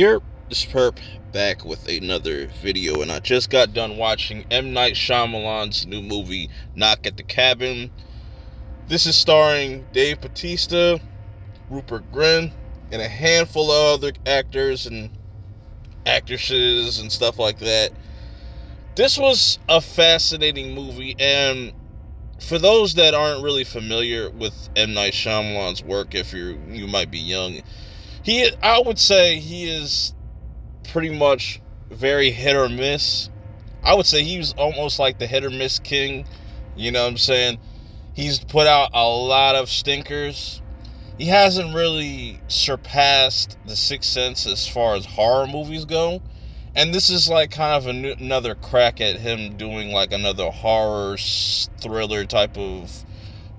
Here, this perp back with another video, and I just got done watching M. Night Shyamalan's new movie, Knock at the Cabin. This is starring Dave Bautista, Rupert Grint, and a handful of other actors and actresses and stuff like that. This was a fascinating movie, and for those that aren't really familiar with M. Night Shyamalan's work, if you might be young, I would say he is pretty much very hit or miss. I would say he was almost like the hit or miss king. You know what I'm saying? He's put out a lot of stinkers. He hasn't really surpassed The Sixth Sense as far as horror movies go. And this is like kind of another crack at him doing like another horror thriller type of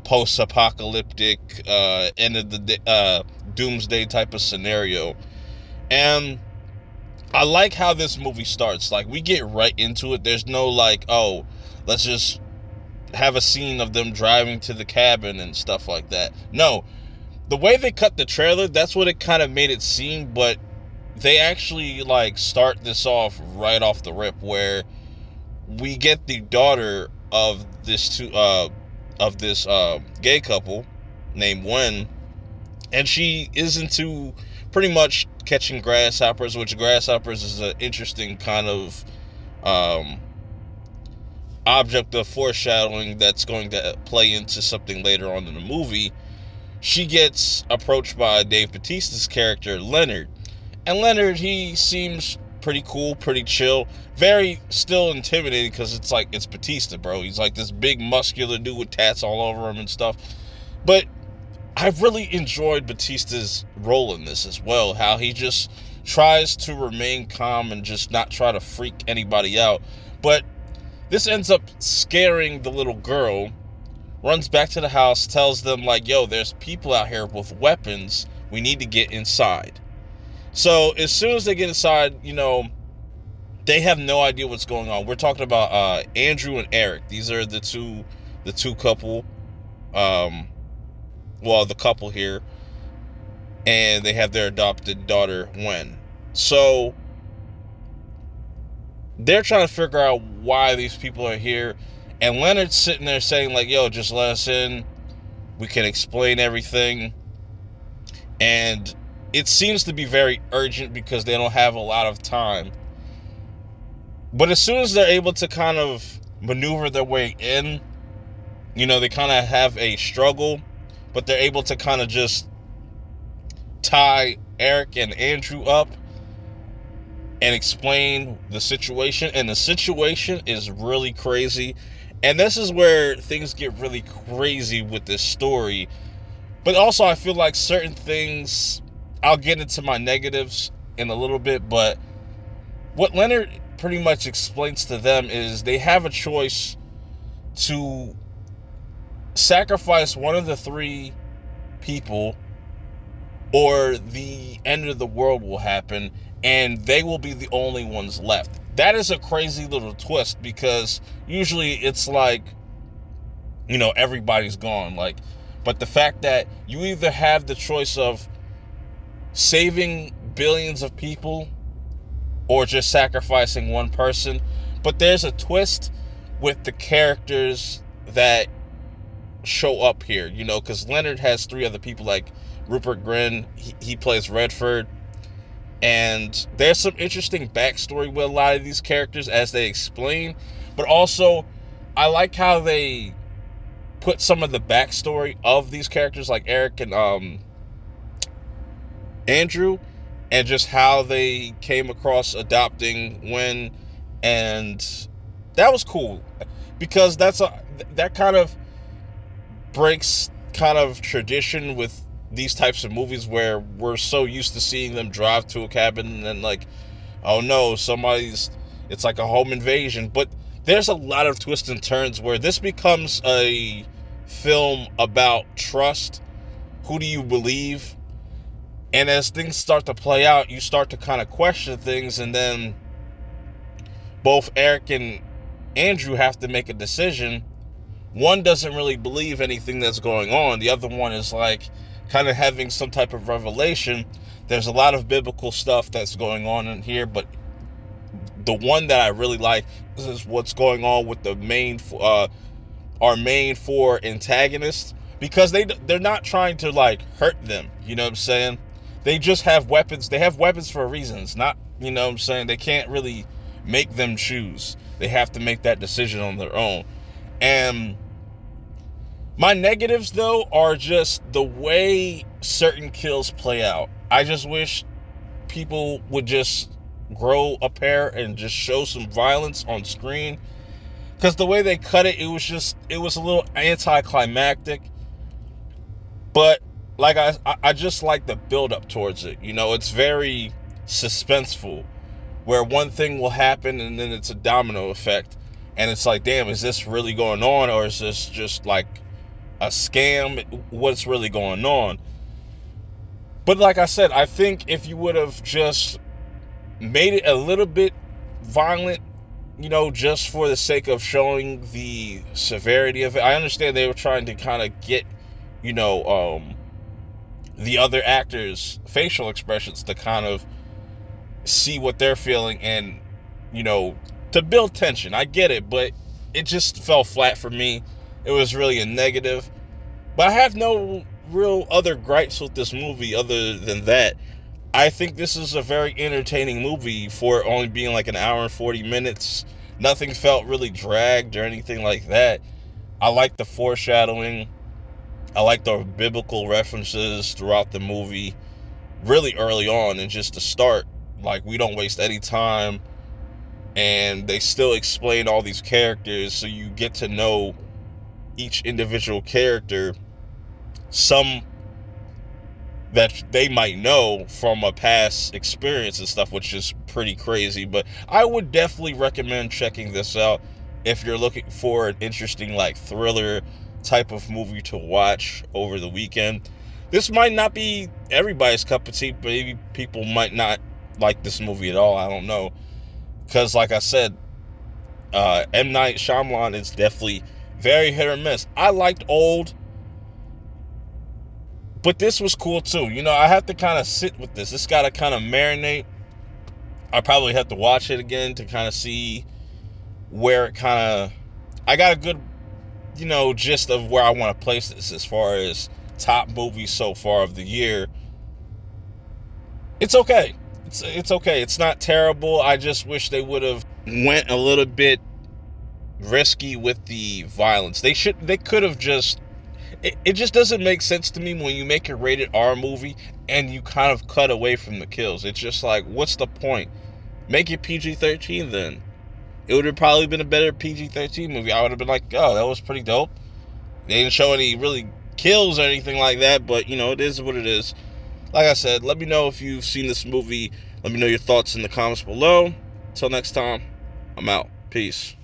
post-apocalyptic end of the doomsday type of scenario. And I like how this movie starts. Like, we get right into it. There's no like, oh, let's just have a scene of them driving to the cabin and stuff like that. No, the way they cut the trailer, that's what it kind of made it seem. But they actually like start this off right off the rip, where we get the daughter of this gay couple named Wen, and she is into pretty much catching grasshoppers, which grasshoppers is an interesting kind of object of foreshadowing that's going to play into something later on in the movie. She gets approached by Dave Bautista's character, Leonard. And Leonard, he seems pretty cool, pretty chill, very still intimidating because it's Bautista, bro. He's like this big muscular dude with tats all over him and stuff. But I really enjoyed Bautista's role in this as well, how he just tries to remain calm and just not try to freak anybody out. But this ends up scaring the little girl, runs back to the house, tells them like, yo, there's people out here with weapons, we need to get inside. So as soon as they get inside, they have no idea what's going on. We're talking about Andrew and Eric. These are the two couple, the couple here, and they have their adopted daughter, Wen. So they're trying to figure out why these people are here, and Leonard's sitting there saying like, yo, just let us in, we can explain everything. And it seems to be very urgent because they don't have a lot of time. But as soon as they're able to kind of maneuver their way in, they kind of have a struggle, but they're able to kind of just tie Eric and Andrew up and explain the situation. And the situation is really crazy. And this is where things get really crazy with this story. But also, I feel like certain things, I'll get into my negatives in a little bit, but what Leonard pretty much explains to them is they have a choice to sacrifice one of the three people, or the end of the world will happen and they will be the only ones left. That is a crazy little twist, because usually it's like, everybody's gone. But the fact that you either have the choice of saving billions of people or just sacrificing one person. But there's a twist with the characters that show up here, because Leonard has three other people, like Rupert Grint, he plays Redford, and there's some interesting backstory with a lot of these characters as they explain. But also, I like how they put some of the backstory of these characters, like Eric and Andrew, and just how they came across adopting Wen. And that was cool, because that kind of breaks kind of tradition with these types of movies, where we're so used to seeing them drive to a cabin and then like, oh no, it's like a home invasion. But there's a lot of twists and turns where this becomes a film about trust. Who do you believe? And as things start to play out, you start to kind of question things, and then both Eric and Andrew have to make a decision. One doesn't really believe anything that's going on. The other one is like kind of having some type of revelation. There's a lot of biblical stuff that's going on in here, but the one that I really like is what's going on with the our main four antagonists, because they're not trying to like hurt them, you know what I'm saying? They just have weapons. They have weapons for reasons, not, you know what I'm saying? They can't really make them choose. They have to make that decision on their own. And my negatives, though, are just the way certain kills play out. I just wish people would just grow a pair and just show some violence on screen. Because the way they cut it, it was a little anticlimactic. But like I just like the build up towards it. You know, it's very suspenseful, where one thing will happen and then it's a domino effect. And it's like, damn, is this really going on? Or is this just like a scam? What's really going on? But like I said, I think if you would have just made it a little bit violent, you know, just for the sake of showing the severity of it. I understand they were trying to kind of get, you know, the other actors' facial expressions to kind of see what they're feeling and, you know, to build tension. I get it, but it just fell flat for me. It was really a negative. But I have no real other gripes with this movie other than that. I think this is a very entertaining movie for it only being like an hour and 40 minutes. Nothing felt really dragged or anything like that. I like the foreshadowing. I like the biblical references throughout the movie really early on, and just to start, like, we don't waste any time, and they still explain all these characters so you get to know each individual character, some that they might know from a past experience and stuff, which is pretty crazy. But I would definitely recommend checking this out if you're looking for an interesting, like, thriller type of movie to watch over the weekend. This might not be everybody's cup of tea. Maybe people might not like this movie at all. I don't know. Because like I said, M. Night Shyamalan is definitely very hit or miss. I liked Old, but this was cool too. You know, I have to kind of sit with this. It's got to kind of marinate. I probably have to watch it again to kind of see where it kind of... I got a good, you know, gist of where I want to place this as far as top movies so far of the year. It's okay. It's okay. It's not terrible. I just wish they would have went a little bit risky with the violence. They could have just... It just doesn't make sense to me when you make a rated R movie and you kind of cut away from the kills. It's just like, what's the point? Make it PG-13 then. It would have probably been a better PG-13 movie. I would have been like, oh, that was pretty dope. They didn't show any really kills or anything like that, but, you know, it is what it is. Like I said, let me know if you've seen this movie. Let me know your thoughts in the comments below. Until next time, I'm out. Peace.